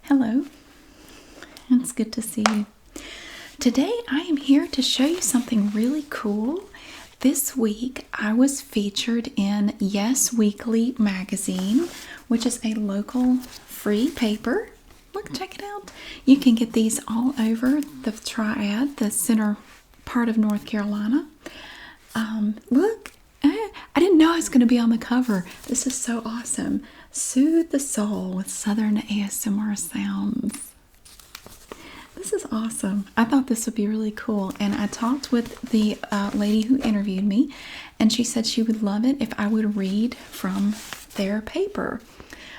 Hello, it's good to see you. Today I am here to show you something really cool. This week I was featured in Yes Weekly magazine, which is a local free paper. Look, check it out. You can get these all over the Triad, the center part of North Carolina. Look, I didn't know I was going to be on the cover. This is so awesome. Soothe the Soul with Southern ASMR Sounds. This is awesome. I thought this would be really cool. And I talked with the lady who interviewed me, and she said she would love it if I would read from their paper.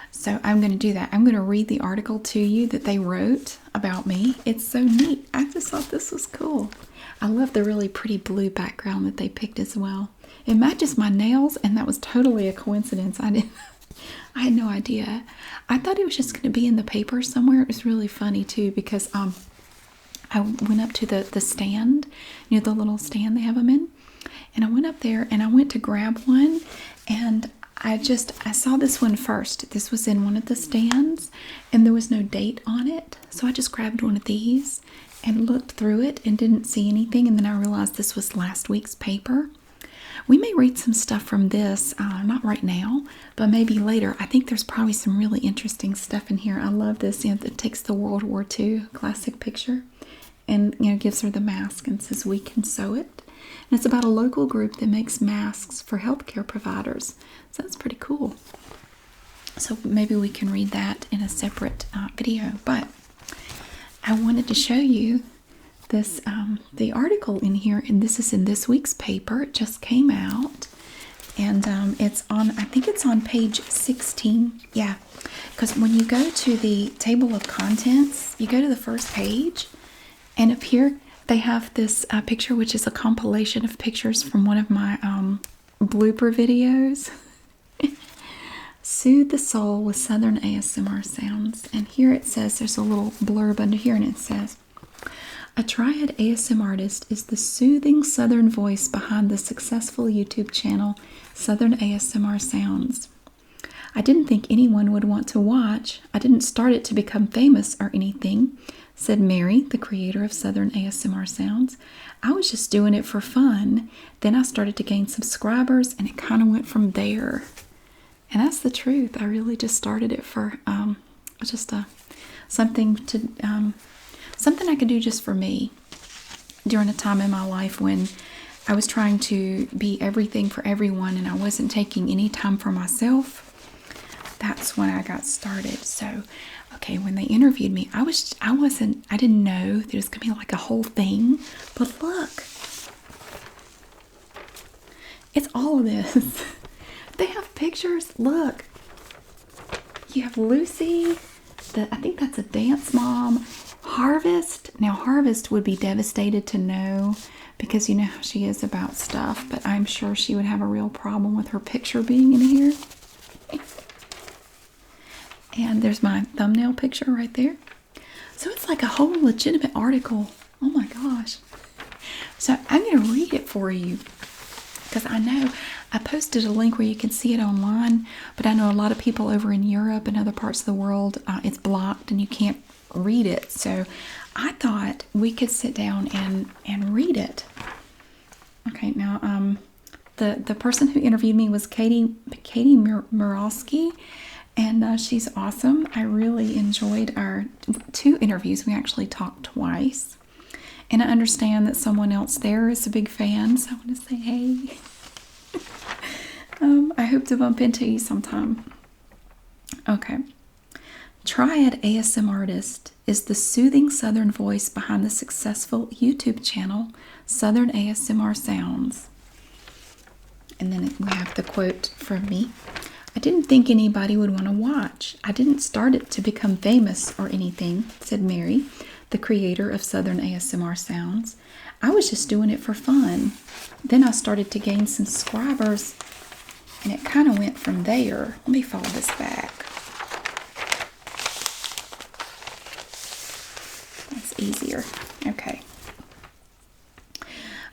So I'm going to do that. I'm going to read the article to you that they wrote about me. It's so neat. I just thought this was cool. I love the really pretty blue background that they picked as well. It matches my nails, and that was totally a coincidence. I had no idea. I thought it was just going to be in the paper somewhere. It was really funny too because I went up to the stand, you know, the little stand they have them in, and I went up there and I went to grab one, and I saw this one first. This was in one of the stands, and there was no date on it, so I just grabbed one of these and looked through it and didn't see anything, and then I realized this was last week's paper. We may read some stuff from this, not right now, but maybe later. I think there's probably some really interesting stuff in here. I love this. You know, it takes the World War II classic picture and, you know, gives her the mask and says, "We can sew it." And it's about a local group that makes masks for healthcare providers. So that's pretty cool. So maybe we can read that in a separate video. But I wanted to show you this the article in here, and this is in this week's paper. It just came out, and it's on, I think it's on page 16. Yeah, because when you go to the table of contents, you go to the first page, and up here they have this picture, which is a compilation of pictures from one of my blooper videos. Soothe the Soul with Southern ASMR Sounds. And here it says, there's a little blurb under here, and it says, "A Triad ASMR artist is the soothing Southern voice behind the successful YouTube channel Southern ASMR Sounds. I didn't think anyone would want to watch. I didn't start it to become famous or anything," said Mary, the creator of Southern ASMR Sounds. "I was just doing it for fun. Then I started to gain subscribers, and it kind of went from there." And that's the truth. I really just started it for just something I could do just for me during a time in my life when I was trying to be everything for everyone and I wasn't taking any time for myself. That's when I got started. So, okay, when they interviewed me, I didn't know there was gonna be like a whole thing. But look, it's all of this. They have pictures. Look, you have Lucy. I think that's a dance mom. Harvest. Now, Harvest would be devastated to know because you know how she is about stuff, but I'm sure she would have a real problem with her picture being in here. And there's my thumbnail picture right there. So it's like a whole legitimate article. Oh my gosh. So I'm going to read it for you because I know I posted a link where you can see it online, but I know a lot of people over in Europe and other parts of the world, it's blocked and you can't read it. So I thought we could sit down and read it. Okay, now the person who interviewed me was Katie Muralski, and she's awesome. I really enjoyed our 2 interviews. We actually talked twice, and I understand that someone else there is a big fan, so I want to say hey. I hope to bump into you sometime. Okay. Triad ASMR artist is the soothing Southern voice behind the successful YouTube channel Southern ASMR Sounds. And then we have the quote from me. "I didn't think anybody would want to watch. I didn't start it to become famous or anything," said Mary, the creator of Southern ASMR Sounds. "I was just doing it for fun. Then I started to gain subscribers, and it kind of went from there." Let me fold this back. That's easier. Okay.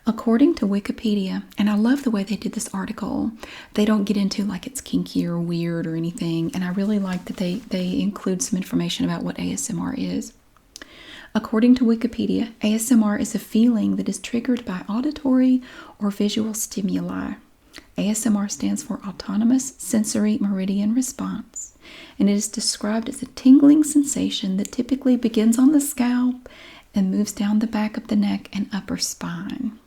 According to Wikipedia, and I love the way they did this article, they don't get into like it's kinky or weird or anything, and I really like that they include some information about what ASMR is. According to Wikipedia, ASMR is a feeling that is triggered by auditory or visual stimuli. ASMR stands for Autonomous Sensory Meridian Response, and it is described as a tingling sensation that typically begins on the scalp and moves down the back of the neck and upper spine.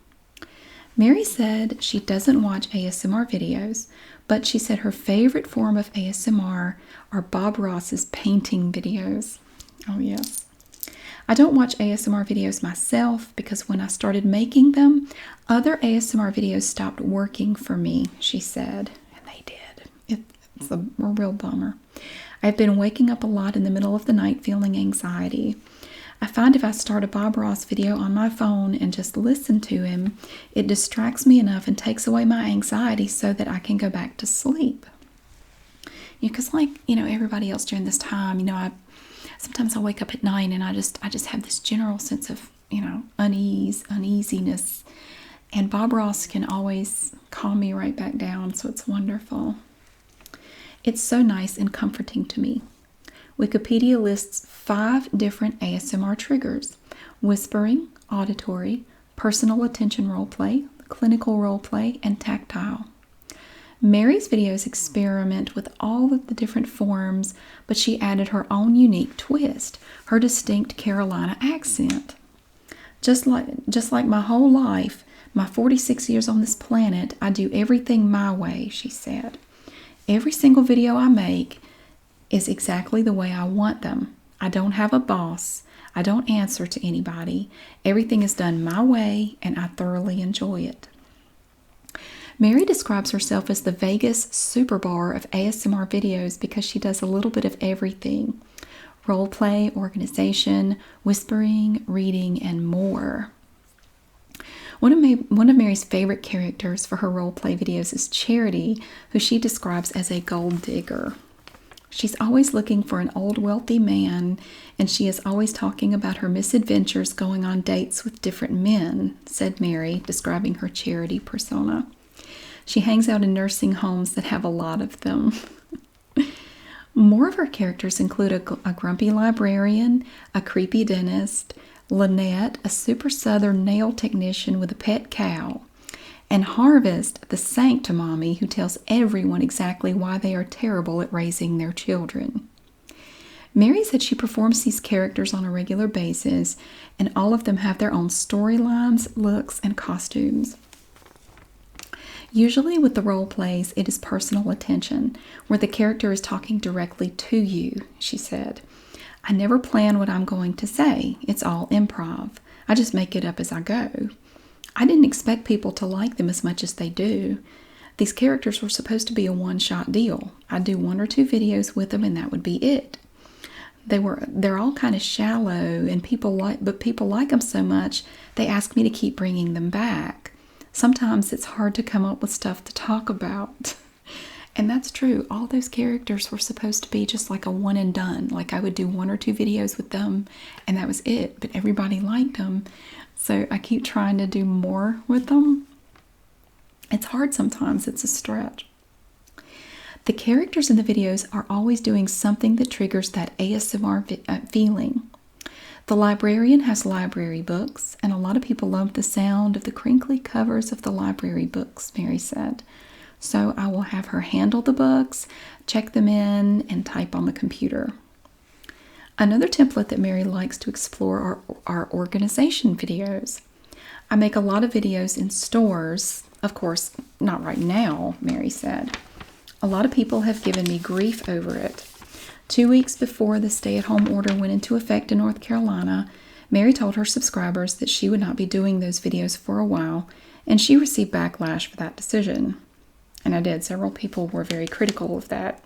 Mary said she doesn't watch ASMR videos, but she said her favorite form of ASMR are Bob Ross's painting videos. Oh, yes. I don't watch ASMR videos myself because when I started making them, other ASMR videos stopped working for me, she said. And they did. It's a real bummer. I've been waking up a lot in the middle of the night feeling anxiety. I find if I start a Bob Ross video on my phone and just listen to him, it distracts me enough and takes away my anxiety so that I can go back to sleep. Because everybody else during this time, sometimes I wake up at night and I just have this general sense of, uneasiness. And Bob Ross can always calm me right back down, so it's wonderful. It's so nice and comforting to me. Wikipedia lists 5 different ASMR triggers: whispering, auditory, personal attention roleplay, clinical roleplay, and tactile. Mary's videos experiment with all of the different forms, but she added her own unique twist, her distinct Carolina accent. Just like my whole life, my 46 years on this planet, I do everything my way, she said. Every single video I make is exactly the way I want them. I don't have a boss. I don't answer to anybody. Everything is done my way, and I thoroughly enjoy it. Mary describes herself as the Vegas superbar of ASMR videos because she does a little bit of everything: role play, organization, whispering, reading, and more. One of Mary's favorite characters for her role play videos is Charity, who she describes as a gold digger. She's always looking for an old wealthy man, and she is always talking about her misadventures going on dates with different men, said Mary, describing her Charity persona. She hangs out in nursing homes that have a lot of them. More of her characters include a grumpy librarian, a creepy dentist, Lynette, a super southern nail technician with a pet cow, and Harvest, the sanctimommy who tells everyone exactly why they are terrible at raising their children. Mary said she performs these characters on a regular basis, and all of them have their own storylines, looks, and costumes. Usually with the role plays, it is personal attention, where the character is talking directly to you, she said. I never plan what I'm going to say. It's all improv. I just make it up as I go. I didn't expect people to like them as much as they do. These characters were supposed to be a one-shot deal. I'd do 1 or 2 videos with them and that would be it. They're all kind of shallow, and people like them so much, they ask me to keep bringing them back. Sometimes it's hard to come up with stuff to talk about. And that's true. All those characters were supposed to be just like a one and done. Like I would do 1 or 2 videos with them and that was it. But everybody liked them. So I keep trying to do more with them. It's hard sometimes. It's a stretch. The characters in the videos are always doing something that triggers that ASMR feeling. The librarian has library books, and a lot of people love the sound of the crinkly covers of the library books, Mary said. So I will have her handle the books, check them in, and type on the computer. Another template that Mary likes to explore are organization videos. I make a lot of videos in stores. Of course, not right now, Mary said. A lot of people have given me grief over it. 2 weeks before the stay-at-home order went into effect in North Carolina, Mary told her subscribers that she would not be doing those videos for a while, and she received backlash for that decision. And I did. Several people were very critical of that.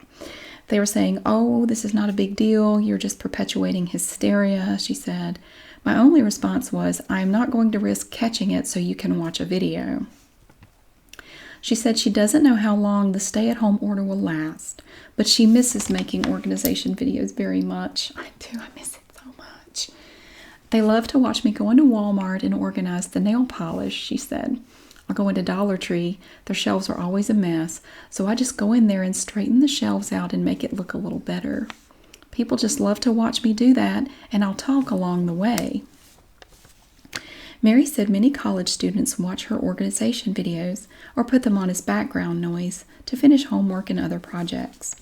They were saying, "Oh, this is not a big deal. You're just perpetuating hysteria," she said. My only response was, "I am not going to risk catching it so you can watch a video." She said she doesn't know how long the stay-at-home order will last, but she misses making organization videos very much. I do. I miss it so much. They love to watch me go into Walmart and organize the nail polish, she said. I'll go into Dollar Tree. Their shelves are always a mess, so I just go in there and straighten the shelves out and make it look a little better. People just love to watch me do that, and I'll talk along the way. Mary said many college students watch her organization videos or put them on as background noise to finish homework and other projects.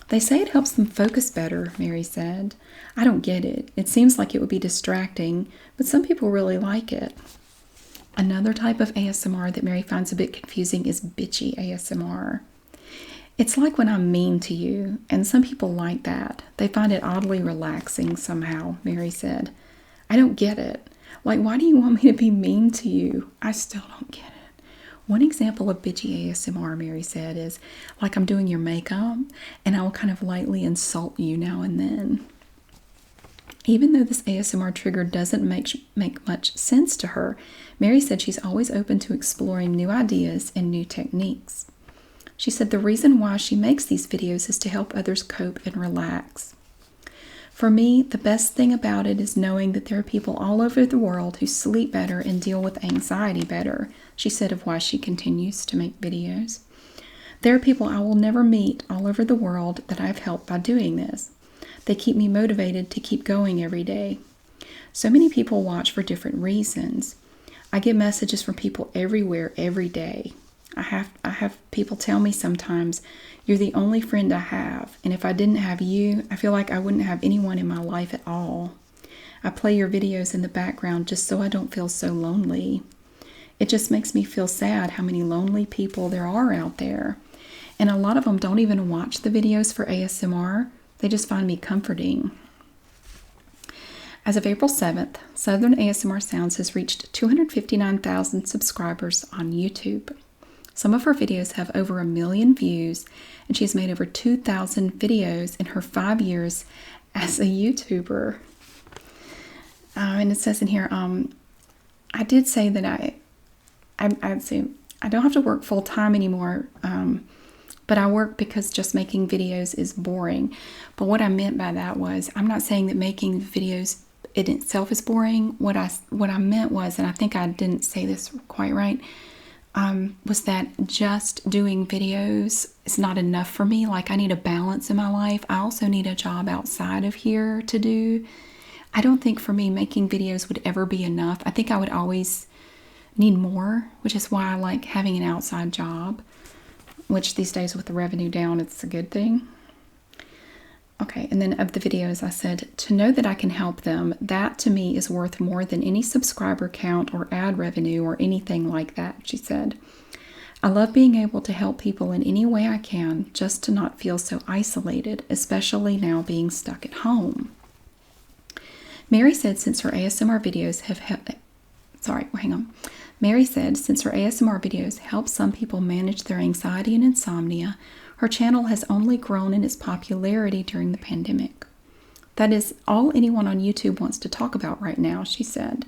They say it helps them focus better, Mary said. I don't get it. It seems like it would be distracting, but some people really like it. Another type of ASMR that Mary finds a bit confusing is bitchy ASMR. It's like when I'm mean to you, and some people like that. They find it oddly relaxing somehow, Mary said. I don't get it. Like, why do you want me to be mean to you? I still don't get it. One example of bitchy ASMR, Mary said, is like I'm doing your makeup, and I will kind of lightly insult you now and then. Even though this ASMR trigger doesn't make much sense to her, Mary said she's always open to exploring new ideas and new techniques. She said the reason why she makes these videos is to help others cope and relax. For me, the best thing about it is knowing that there are people all over the world who sleep better and deal with anxiety better, she said of why she continues to make videos. There are people I will never meet all over the world that I've helped by doing this. They keep me motivated to keep going every day. So many people watch for different reasons. I get messages from people everywhere every day. I have people tell me sometimes, you're the only friend I have, and if I didn't have you, I feel like I wouldn't have anyone in my life at all. I play your videos in the background just so I don't feel so lonely. It just makes me feel sad how many lonely people there are out there. And a lot of them don't even watch the videos for ASMR. They just find me comforting. As of April 7th, Southern ASMR Sounds has reached 259,000 subscribers on YouTube. Some of her videos have over 1 million views, and she's made over 2,000 videos in her 5 years as a YouTuber. And it says in here, I did say that I'd say I don't have to work full time anymore, but I work because just making videos is boring. But what I meant by that was, I'm not saying that making videos in itself is boring. What I meant was, and I think I didn't say this quite right, was that just doing videos is not enough for me. Like, I need a balance in my life. I also need a job outside of here to do. I don't think for me making videos would ever be enough. I think I would always need more, which is why I like having an outside job, which these days with the revenue down, it's a good thing. Okay, and then of the videos, I said, to know that I can help them, that to me is worth more than any subscriber count or ad revenue or anything like that, she said. I love being able to help people in any way I can, just to not feel so isolated, especially now being stuck at home. Mary said since her ASMR videos Mary said since her ASMR videos help some people manage their anxiety and insomnia, her channel has only grown in its popularity during the pandemic. That is all anyone on YouTube wants to talk about right now, she said.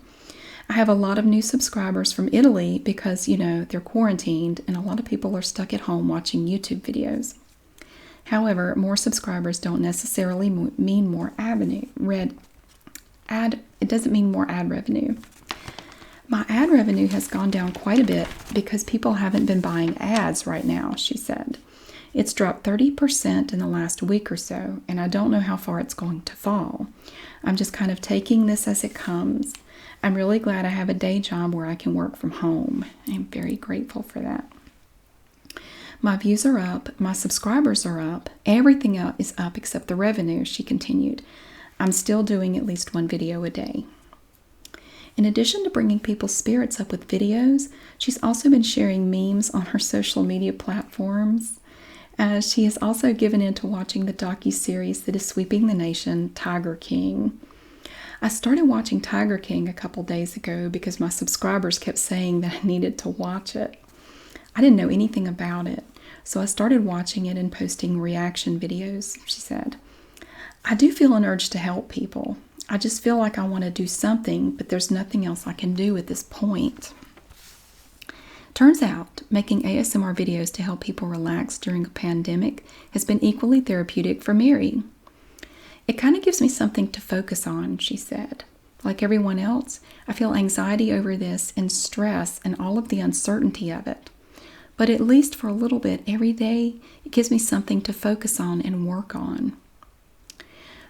I have a lot of new subscribers from Italy because, they're quarantined and a lot of people are stuck at home watching YouTube videos. However, more subscribers don't necessarily mean more it doesn't mean more ad revenue. My ad revenue has gone down quite a bit because people haven't been buying ads right now, she said. It's dropped 30% in the last week or so, and I don't know how far it's going to fall. I'm just kind of taking this as it comes. I'm really glad I have a day job where I can work from home. I'm very grateful for that. My views are up, my subscribers are up, everything is up except the revenue, she continued. I'm still doing at least one video a day. In addition to bringing people's spirits up with videos, she's also been sharing memes on her social media platforms. She has also given in to watching the docuseries that is sweeping the nation, Tiger King. I started watching Tiger King a couple days ago because my subscribers kept saying that I needed to watch it. I didn't know anything about it, so I started watching it and posting reaction videos, she said. I do feel an urge to help people. I just feel like I want to do something, but there's nothing else I can do at this point. Turns out, making ASMR videos to help people relax during a pandemic has been equally therapeutic for Mary. It kind of gives me something to focus on, she said. Like everyone else, I feel anxiety over this and stress and all of the uncertainty of it. But at least for a little bit every day, it gives me something to focus on and work on.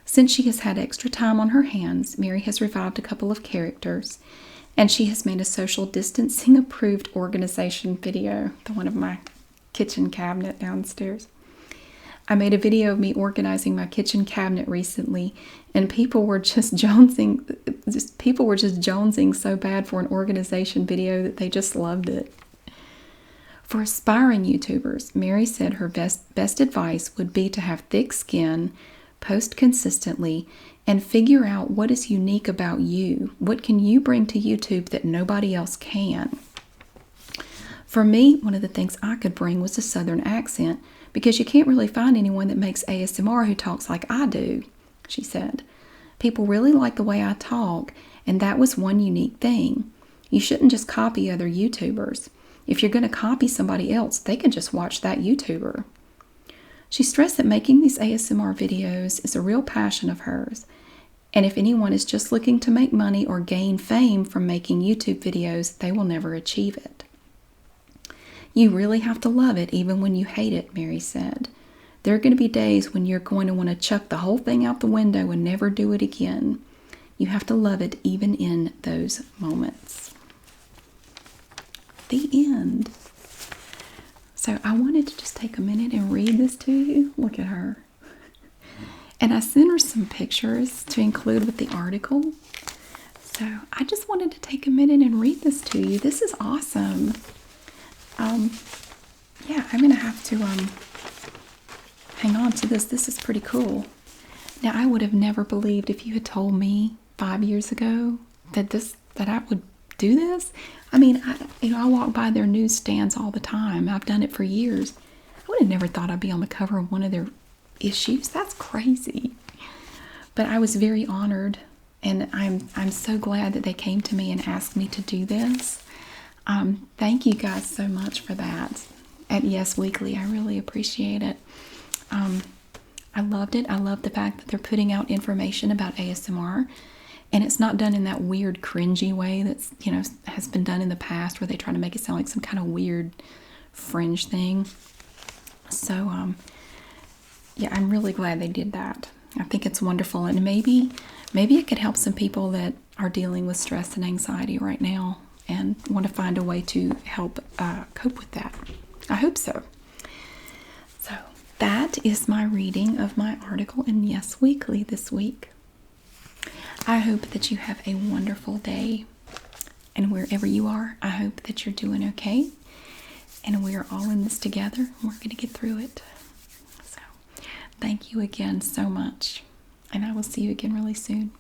Since she has had extra time on her hands, Mary has revived a couple of characters, and she has made a social distancing approved organization video, the one of my kitchen cabinet downstairs. I made a video of me organizing my kitchen cabinet recently, and people were just jonesing so bad for an organization video that they just loved it. For aspiring YouTubers, Mary said her best advice would be to have thick skin, post consistently, and figure out what is unique about you. What can you bring to YouTube that nobody else can? For me, one of the things I could bring was a Southern accent, because you can't really find anyone that makes ASMR who talks like I do, she said. People really like the way I talk, and that was one unique thing. You shouldn't just copy other YouTubers. If you're going to copy somebody else, they can just watch that YouTuber. She stressed that making these ASMR videos is a real passion of hers, and if anyone is just looking to make money or gain fame from making YouTube videos, they will never achieve it. You really have to love it even when you hate it, Mary said. There are going to be days when you're going to want to chuck the whole thing out the window and never do it again. You have to love it even in those moments. The end. So I wanted to just take a minute and read this to you. Look at her. And I sent her some pictures to include with the article. So I just wanted to take a minute and read this to you. This is awesome. Yeah, I'm going to have to hang on to this. This is pretty cool. Now, I would have never believed if you had told me 5 years ago that I would do this. I mean, I walk by their newsstands all the time. I've done it for years. I would have never thought I'd be on the cover of one of their issues. That's crazy. But I was very honored, and I'm so glad that they came to me and asked me to do this. Thank you guys so much for that at Yes Weekly. I really appreciate it. I loved it. I love the fact that they're putting out information about ASMR, and it's not done in that weird cringy way that's, has been done in the past where they try to make it sound like some kind of weird fringe thing. So, yeah, I'm really glad they did that. I think it's wonderful, and maybe it could help some people that are dealing with stress and anxiety right now and want to find a way to help cope with that. I hope so. So that is my reading of my article in Yes Weekly this week. I hope that you have a wonderful day, and wherever you are, I hope that you're doing okay, and we are all in this together. We're going to get through it. So thank you again so much, and I will see you again really soon.